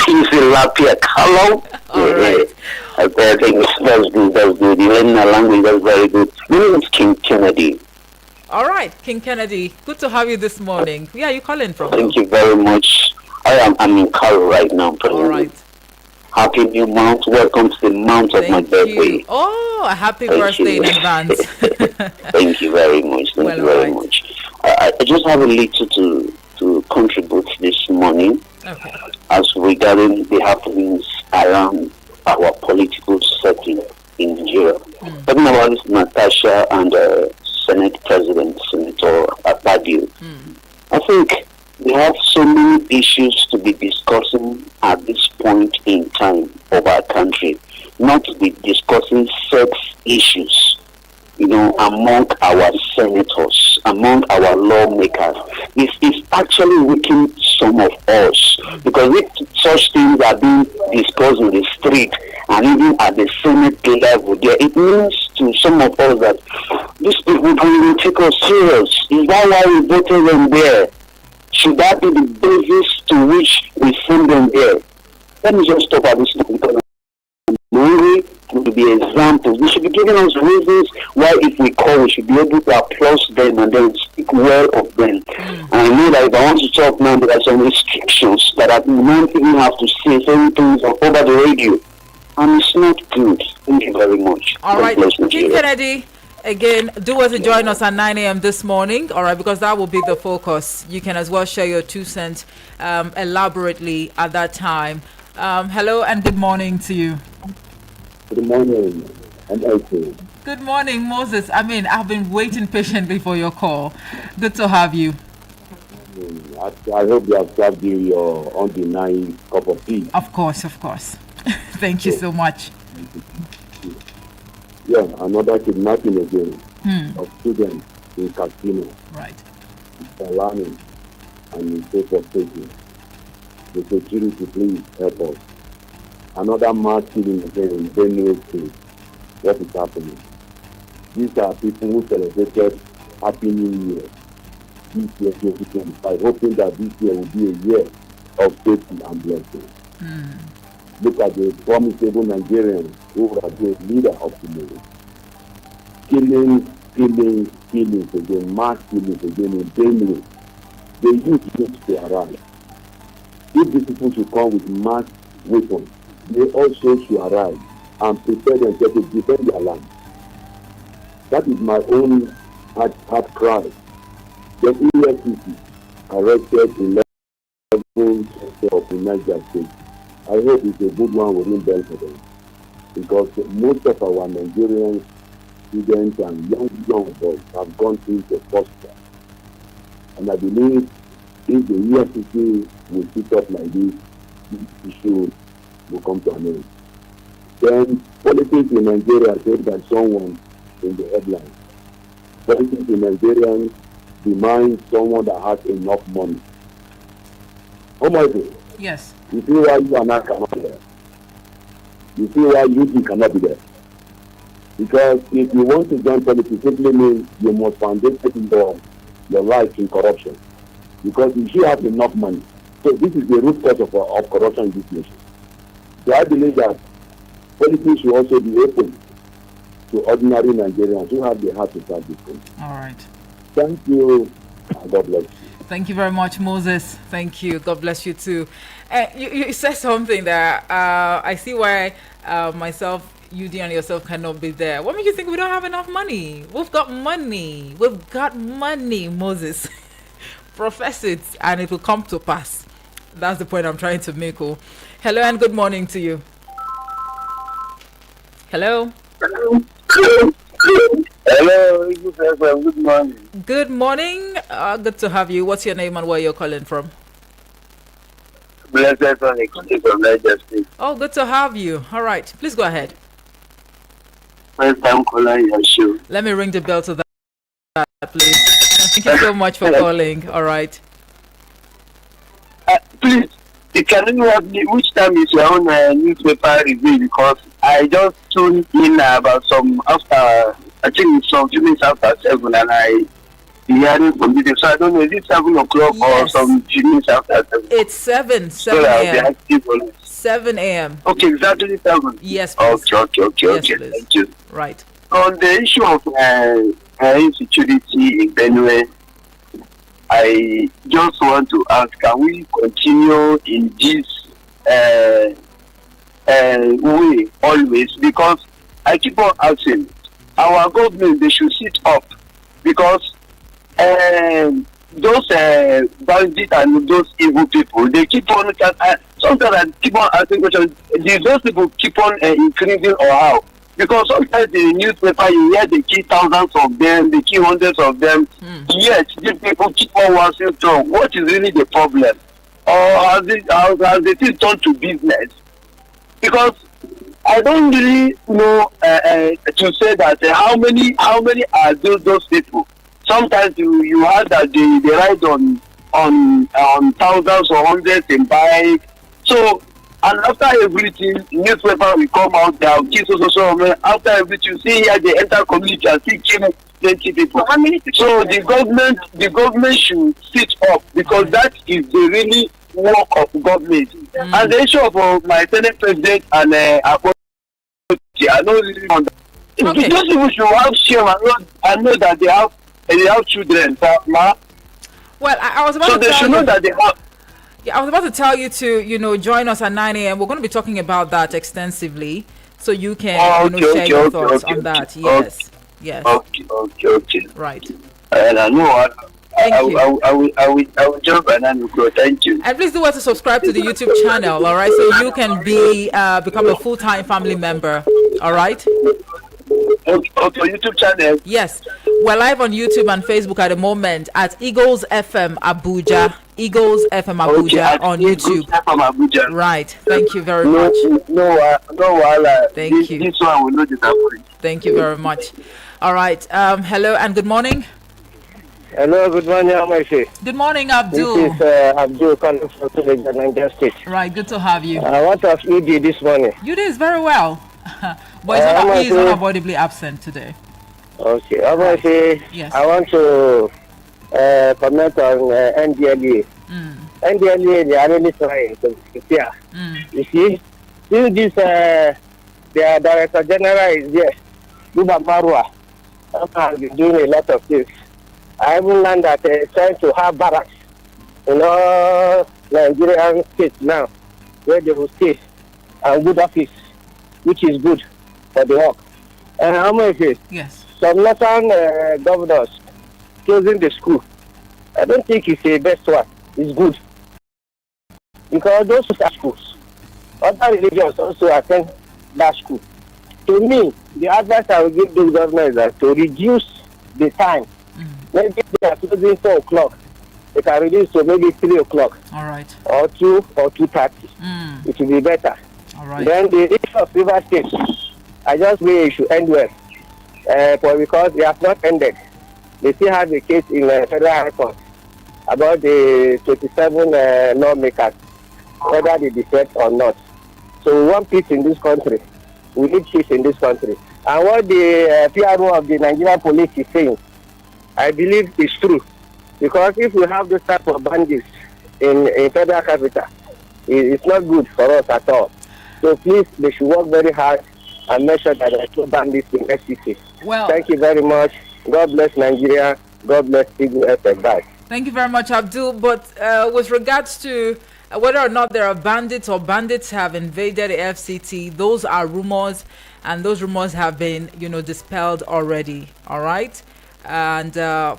He's in Lapia. Hello. All right. I think that's good. That's good. You learn a language. That's very good. My name is King Kennedy. All right, King Kennedy. Good to have you this morning. Where are you calling from? Thank you very much. I'm in Cairo right now. All right. Happy new month. Welcome to the month of my birthday. Oh, a happy birthday in advance. Thank you very much. Thank you very much. I just have a little to contribute this morning. Okay. As regarding the happenings around our political setting in Nigeria. Talking about this Natasha and Senate President, Senator Akpabio. I think we have so many issues to be discussing at this point in time of our country, not to be discussing sex issues, among our senators, among our lawmakers. It's actually weakening some of us, because if such things are being discussed in the street and even at the Senate level, it means to some of us that these people don't even take us serious. Is that why we voted them there? Should that be the basis to which we send them there? Let me just stop at this point, because I'm hungry to be examples. They should be giving us reasons why, if we call, we should be able to applaud them and then speak well of them. And I know that if I want to talk now, there are some restrictions that I don't even have to say certain things over the radio. And it's not good. Thank you very much. All right, King Kennedy. Again, do want to join us at 9 a.m. this morning, all right, because that will be the focus. You can as well share your 2 cents elaborately at that time. Hello and good morning to you. Good morning. I'm okay. Good morning, Moses. I've been waiting patiently for your call. Good to have you. I hope you have served you your undenied cup of tea. Of course. Thank you so much. Yeah, another kidnapping again of students in Casino. Right. Learning and in state of safety. The security, please help us. Another mass killing again in Benue State. What is happening? These are people who celebrated Happy New Year this year, 2025, hoping that this year will be a year of safety and blessing. Look at the formidable Nigerians who are the leader of tomorrow. Killings again, mass killings again in Benue. The youth needs to arrive. If these people should come with mass weapons, they also should arrive and prepare themselves to defend their land. That is my own heart cry. The EFCC arrested 11 of the Niger State. I hope it's a good one within them for them, because most of our Nigerian students and young boys have gone through the first class. And I believe if the EFCC will sit up like this issue will come to an end. Then politics in Nigeria said by someone in the headline. Politics in Nigeria demand someone that has enough money. Oh my God. Yes. You see why you and I cannot be there. You see why you cannot be there. Because if you want to join politics, simply means you must foundation your life in corruption. Because if you have enough money, so this is the root cause of corruption in this nation. So I believe that politics should also be open to ordinary Nigerians who have the heart to start this thing. All right. Thank you, and God bless you. Thank you very much, Moses. Thank you. God bless you too. You said something that I see why myself, UD, and yourself cannot be there. What makes you think we don't have enough money? We've got money. We've got money, Moses. Profess it, and it will come to pass. That's the point I'm trying to make. Oh. Hello and good morning to you. Hello. Hello, good morning. Good morning. Good to have you. What's your name and where you're calling from? Blessed Sonic from Niger State. Oh, good to have you. All right. Please go ahead. first time caller in your show. Let me ring the bell to that, please. Thank you so much for calling. All right. Please, you can you help me? Which time is your own newspaper review? Because I just tuned in about some after, I think it's some few minutes after 7, and I hearing from video. So I don't know, is it 7 o'clock or some few minutes after 7? It's 7 So I'll be a.m. active on it. 7 a.m. Okay, exactly 7. Yes, please. Okay. Yes, Thank please. you. Right. On the issue of insecurity in Benue, I just want to ask, can we continue in this way always? Because I keep on asking, our government, they should sit up, because those bandits and those evil people, they keep on, sometimes I keep on asking questions, those people keep on increasing or how? Because sometimes in the newspaper you hear they kill thousands of them, they kill hundreds of them, yet these people keep on waxing strong. What is really the problem? Or has the thing turned to business? Because I don't really know to say that how many are those people. Sometimes you heard that they ride on thousands or hundreds in bike. So, and after everything, newspaper will come out, they have kids also. After everything, you see here they enter community and still kill 20 people. So the government should sit up, because that is the really work of government. And the issue of my Senate president and I know really on that. Okay. Those people should have shame. I know that they have children. Well, I was about so to they tell should you. know that they have. Yeah, I was about to tell you to, join us at 9 a.m. We're going to be talking about that extensively, so you can, share your thoughts on that. Yes. Yes. Okay. Right. And I know Thank you. I will jump and then go. Thank you. And please do want to subscribe to the YouTube channel, all right? So you can become a full-time family member, all right? Okay, YouTube channel. Yes. We're live on YouTube and Facebook at the moment at Eagles FM Abuja. Eagles FM Abuja on YouTube. From Abuja. Right. Thank you very much. No. Thank you. This one will not disappoint. Thank you very much. All right. Hello and good morning. Hello, good morning, Amaisi. Good morning, Abdul. This is Abdul calling from the Niger State. Right. Good to have you. What have you did this morning? You did very well. But he's unavoidably absent today. Okay. Amaisi, yes. I want to comment on NDLA. NDLA, they are really trying to prepare. You see, since this, their Director General is there, Buba Marwa, has been doing a lot of things. I even learned that trying to have barracks in all Nigerian states now, where they will stay, and good office, which is good for the work. And how much is yes. Some northern governors closing the school. I don't think it's the best one. It's good. Because those are schools. Other religions also attend that school. To me, the advice I will give those governors is that to reduce the time. Maybe they are closing 4 o'clock. They can reduce to maybe 3 o'clock. All right. Or 2 or 2:30. It will be better. All right. Then the issue of River State, I just wish it should end well. Because they have not ended. They still have a case in Federal High Court about the 27 lawmakers, whether they defect or not. So we want peace in this country. We need peace in this country. And what the PRO of the Nigerian police is saying, I believe is true. Because if we have this type of bandits in Federal Capital, it's not good for us at all. So please, they should work very hard and make sure that there are no bandits in FCC. Well, thank you very much. God bless Nigeria. God bless Eagle FM. Bye. Thank you very much, Abdul. But with regards to whether or not there are bandits or bandits have invaded the FCT, those are rumors, and those rumors have been, dispelled already. All right. And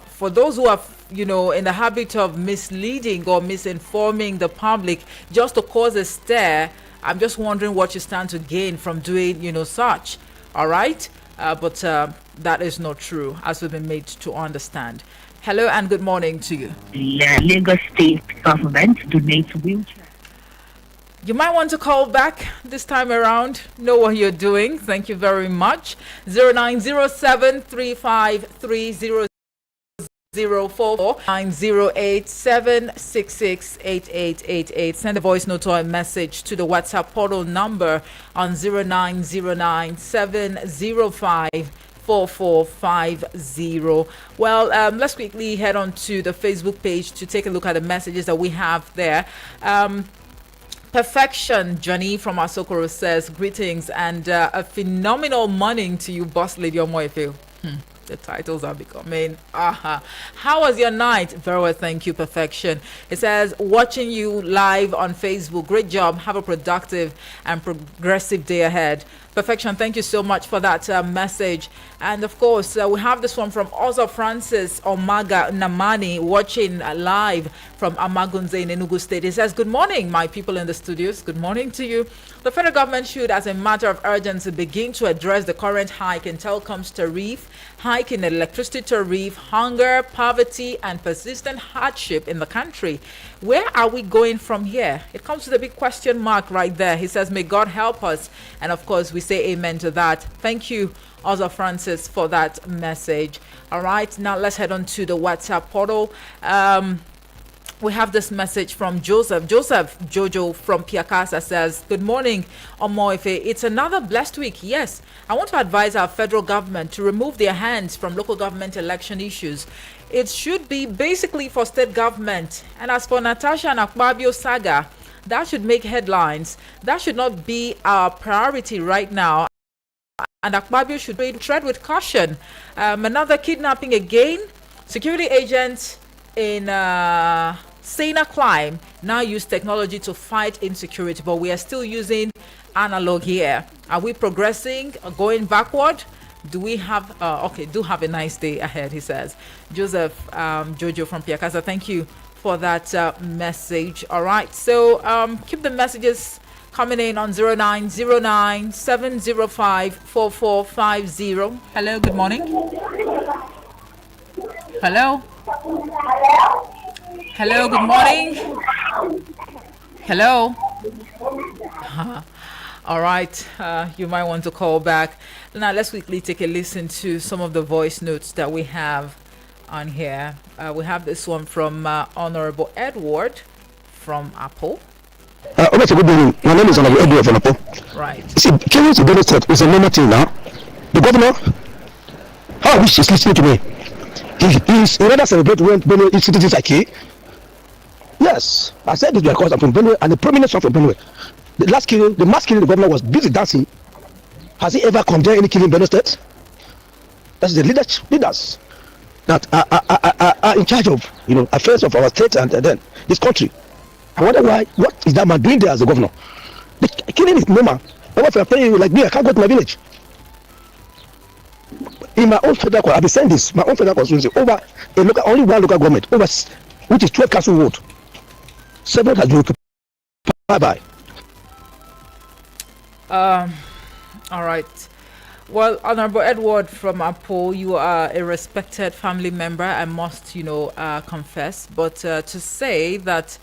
for those who are, in the habit of misleading or misinforming the public just to cause a stir, I'm just wondering what you stand to gain from doing, such. All right. But that is not true, as we've been made to understand. Hello and good morning to you. The Lagos State government donates wheelchairs. You might want to call back this time around. Know what you're doing. Thank you very much. 0907-353-0044 908-766-8888. Send a voice note or a message to the WhatsApp portal number on 0909-705-4450. Well, let's quickly head on to the Facebook page to take a look at the messages that we have there. Perfection Johnny from Asokoro says greetings and a phenomenal morning to you, Boss Lady Omoefe. The titles are becoming how was your night? Very well, thank you. Perfection. It says watching you live on Facebook. Great job. Have a productive and progressive day ahead. Perfection. Thank you so much for that message. And of course, we have this one from Ozo Francis Omaga Namani watching live from Amagunze in Enugu State. He says, good morning, my people in the studios. Good morning to you. The federal government should, as a matter of urgency, begin to address the current hike in telecoms tariff, hike in electricity tariff, hunger, poverty, and persistent hardship in the country. Where are we going from here? It comes to the big question mark right there. He says, may God help us. And of course, we say amen to that. Thank you, Ozo Francis, for that message. All right, now let's head on to the WhatsApp portal. We have this message from Joseph Jojo from Piakasa says, good morning, Omoefe. It's another blessed week. Yes, I want to advise our federal government to remove their hands from local government election issues. It should be basically for state government. And as for Natasha and Akpabio saga, that should make headlines. That should not be our priority right now. And Akpabio should tread with caution. Another kidnapping again. Security agents in Sena Climb now use technology to fight insecurity, but we are still using analog here. Are we progressing or going backward? Do we have do have a nice day ahead, he says. Joseph Jojo from Piakasa, thank you for that message. All right, so keep the messages coming in on 0909-705-4450. Hello, good morning. Hello. Hello, good morning. Hello. All right, you might want to call back. Now, let's quickly take a listen to some of the voice notes that we have on here. We have this one from Honorable Edward from Apple. Good morning. My name is Honorable Edward from Apple. Right. See, killing the Benue State is a normal thing now. The governor, how I wish he's listening to me. He's rather celebrate when Benue citizens are killed. Yes, I said this because I'm from Benue and the prominent one from Benue. The mass killing the governor was busy dancing. Has he ever condemned any killing in Benue State? That's the leaders that are in charge of affairs of our state and then this country. I wonder what is that man doing there as a governor? The killing is normal. But if I'm telling you like me, I can't go to my village. In my own federal, I've been saying this. My own federal constituency over only one local government over which is 12 council ward. 7 has been occupied by. All right. Well, Honorable Edward from Apple, you are a respected family member. I must, confess. But to say that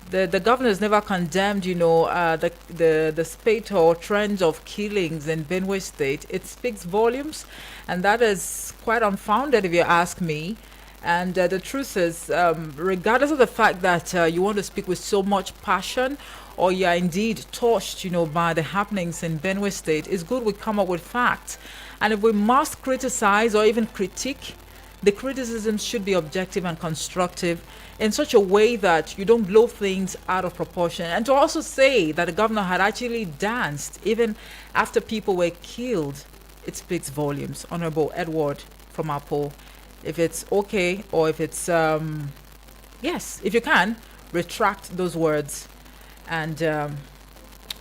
the governor has never condemned, the spate or trend of killings in Benue State, it speaks volumes, and that is quite unfounded if you ask me. And the truth is, regardless of the fact that you want to speak with so much passion, or you are indeed touched, by the happenings in Benue State, it's good we come up with facts. And if we must criticize or even critique, the criticism should be objective and constructive in such a way that you don't blow things out of proportion. And to also say that the governor had actually danced even after people were killed, it speaks volumes. Honorable Edward from Apple, if it's okay, or if it's yes, if you can retract those words and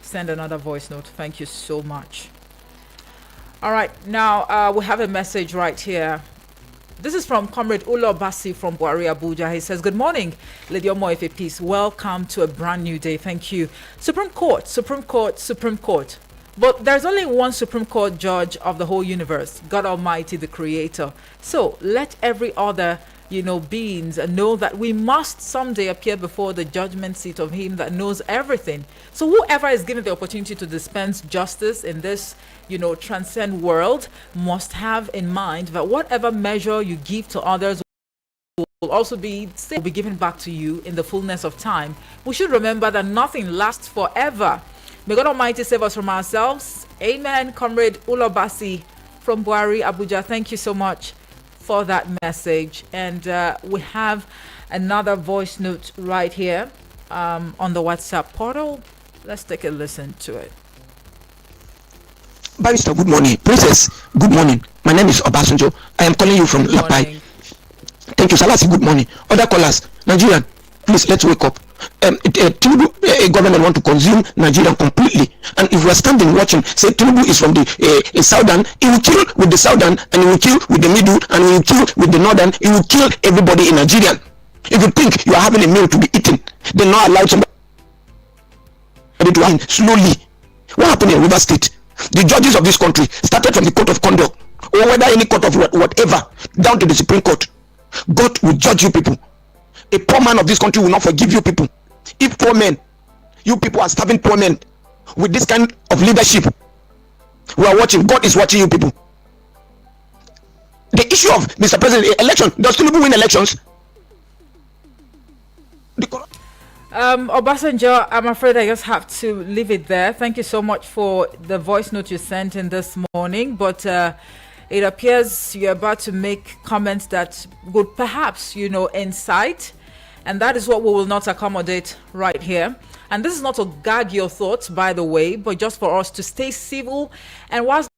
send another voice note. Thank you so much. All right, now we have a message right here. This is from Comrade Ulo Basi from Buari, Abuja. He says, good morning, Lady Omoefe, peace. Welcome to a brand new day. Thank you. Supreme Court, Supreme Court, Supreme Court. But there's only one Supreme Court judge of the whole universe, God Almighty, the Creator. So let every other beings know that we must someday appear before the judgment seat of him that knows everything. So whoever is given the opportunity to dispense justice in this, transcend world must have in mind that whatever measure you give to others will also be given back to you in the fullness of time. We should remember that nothing lasts forever. May God Almighty save us from ourselves. Amen. Comrade Ulobasi from Buari, Abuja, thank you so much for that message. And we have another voice note right here on the WhatsApp portal. Let's take a listen to it. Barrister, good morning. Princess, good morning. My name is Obasanjo. I am calling you from Lapai. Thank you, Salasi. Good morning. Other callers, Nigerian, please let's wake up. Tinubu, government want to consume Nigeria completely, and if we are standing watching, say Tinubu is from the southern, he will kill with the southern, and he will kill with the middle, and he will kill with the northern. He will kill everybody in Nigeria. If you think you are having a meal to be eaten, then not allow somebody to eat slowly. What happened in River State? The judges of this country started from the court of conduct, or whether any court of whatever, down to the Supreme Court. God will judge you people. A poor man of this country will not forgive you people. If poor men, you people are starving poor men with this kind of leadership, we are watching. God is watching you people. The issue of Mr. President election, does Tinubu win elections? Obasanjo, I'm afraid I just have to leave it there. Thank you so much for the voice note you sent in this morning. But it appears you're about to make comments that would perhaps, incite. And that is what we will not accommodate right here. And this is not to gag your thoughts, by the way, but just for us to stay civil. And whilst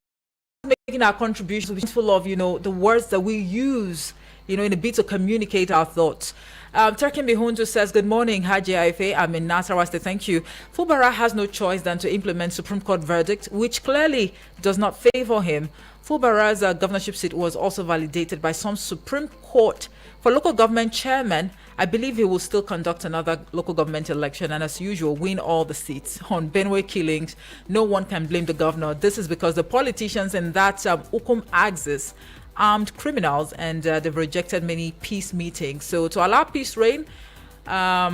making our contributions, be full of, the words that we use, in a bid to communicate our thoughts. Turkin Bihundu says, good morning, Haji Aife. I'm in Nasarawa State. Thank you. Fubara has no choice than to implement Supreme Court verdict, which clearly does not favor him. Fubara's governorship seat was also validated by some Supreme Court. For local government chairman, I believe he will still conduct another local government election and, as usual, win all the seats. On Benue killings, no one can blame the governor. This is because the politicians in that Ukum axis armed criminals, and they've rejected many peace meetings. So to allow peace reign, all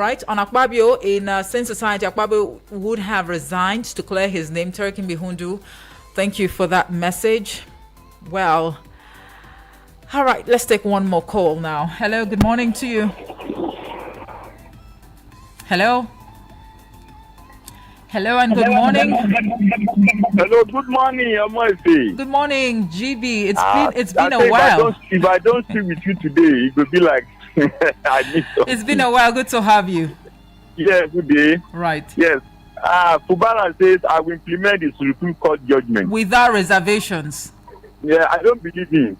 right, on Akpabio in Saint Society, Akpabio would have resigned to clear his name. Turkin Bihundu, thank you for that message. Well, all right, let's take one more call now. Hello, good morning to you. Hello. Hello and good morning. Hello, good morning, Amoife. Good morning, GB. It's been a while. If I don't speak with you today, it will be like I miss you. It's been a while. Good to have you. Yeah, good day. Right. Yes. Fubara says I will implement the Supreme Court judgment without reservations. Yeah, I don't believe him.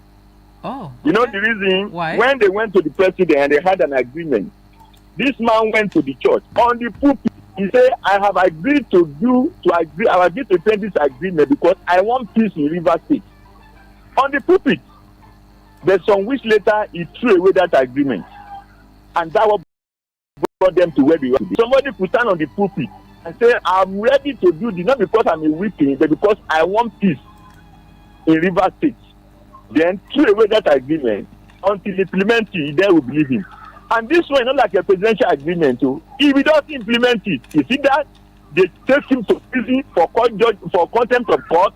Oh. Okay. You know the reason? Why? When they went to the president and they had an agreement, this man went to the church on the pulpit. He said, I have agreed to defend this agreement because I want peace in River State. On the pulpit, there's some weeks later, he threw away that agreement. And that was brought them to where they were today. Somebody could stand on the pulpit and say, I'm ready to do this, not because I'm a weakling, but because I want peace in River State. Then threw away that agreement until implementing, then we believe him. And this one is not like a presidential agreement. Too. If he doesn't implement it, you see that they take him to prison for contempt of court,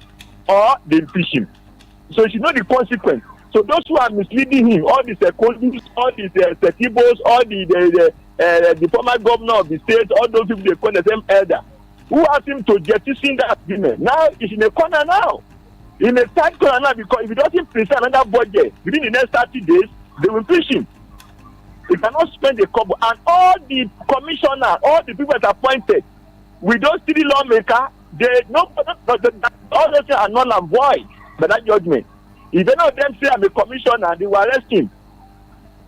or they impeach him. So you know the consequence. So those who are misleading him, all the secondis, all the sekibos, all the former governor of the state, all those people they call the same elder, who asked him to jettison that agreement. Now he's in a corner now. In a tight corner now, because if he doesn't present another budget within the next 30 days, they will impeach him. He cannot spend a couple. And all the commissioners, all the people that are appointed, with those three lawmakers, all those things are null and void by that judgment. If any of them say I'm a commissioner, they will arrest him.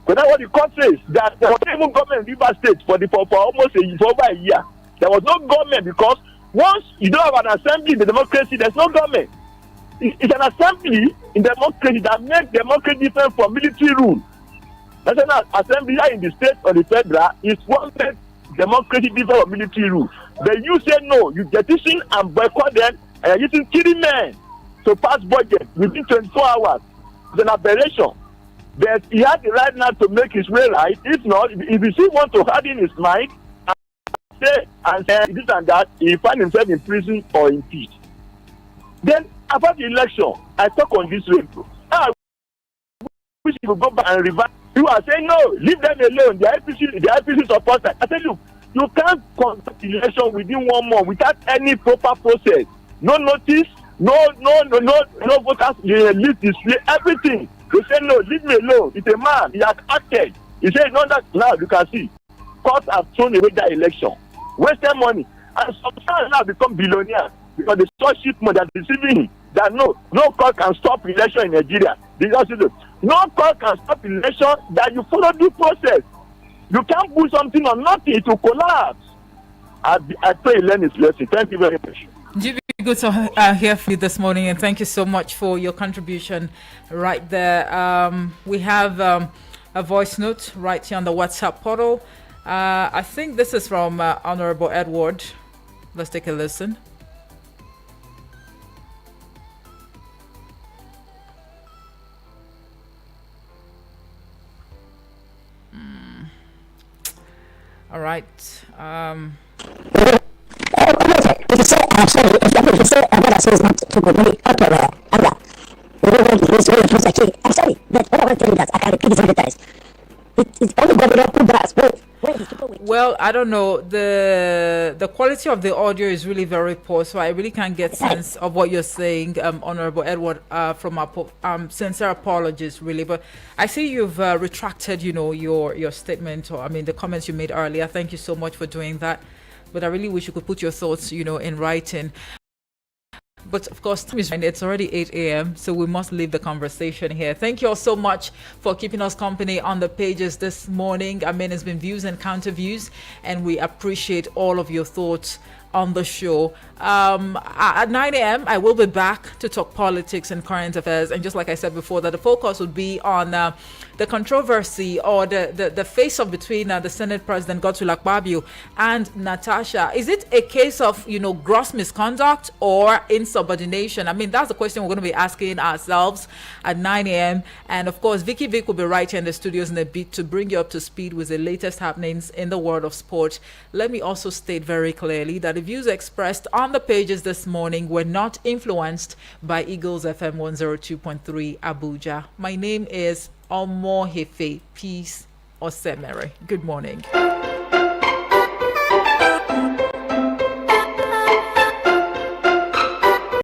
But that's what the court says, that there was even government in River State for over a year. There was no government because once you don't have an assembly in the democracy, there's no government. It's an assembly in democracy that makes democracy different from military rule. National Assembly in the state or the federal is one makes democracy different from military rule. But you say no, you jettison and boycott them, and you're using 3 men to pass budget within 24 hours. It's an aberration. But he had the right now to make his way right. If not, if he still want to harden his mind and say this and that, he find himself in prison or impeached. Then about the election, I talk on this radio. I wish you would go back and revise. You are saying no, leave them alone. The IPC supporters. I tell you, you can't conduct the election within 1 month without any proper process. No notice, no voters list display, everything. They say no, leave me alone. It's a man. He has acted. He said no, that now you can see. Courts have thrown away that election, wasted money, and sometimes now become billionaires because they saw shit money that deceiving him. That no court can stop election in Nigeria. They just say no court can stop election. That you follow due process. You can't put something on nothing to collapse. I pray he learn his lesson. Thank you very much. GB, good to hear from you this morning, and thank you so much for your contribution right there. We have a voice note right here on the WhatsApp portal. I think this is from Honorable Edward. Let's take a listen. All right. If you say, I'm sorry, if you say, what I say is not too good, maybe, okay, well, I'm sorry, but what I want to tell you that I can repeat this 100 times. It's only going to put brass. Well, I don't know. The quality of the audio is really very poor, so I really can't get sense of what you're saying, Honorable Edward. From our sincere apologies, really. But I see you've retracted, your statement, or the comments you made earlier. Thank you so much for doing that. But I really wish you could put your thoughts, in writing. But of course, time is right. It's already 8 a.m., so we must leave the conversation here. Thank you all so much for keeping us company on the pages this morning. It's been views and counter views, and we appreciate all of your thoughts on the show. At 9 a.m., I will be back to talk politics and current affairs. And just like I said before, that the focus would be on the controversy or the face-off between the Senate President Godswill Akpabio and Natasha. Is it a case of, gross misconduct or insubordination? That's the question we're going to be asking ourselves at 9 a.m. And of course, Vicky Vic will be right here in the studios in a bit to bring you up to speed with the latest happenings in the world of sport. Let me also state very clearly that the views expressed on the pages this morning were not influenced by Eagles FM 102.3 Abuja. My name is Omo Hefe Peace Osemere. Good morning.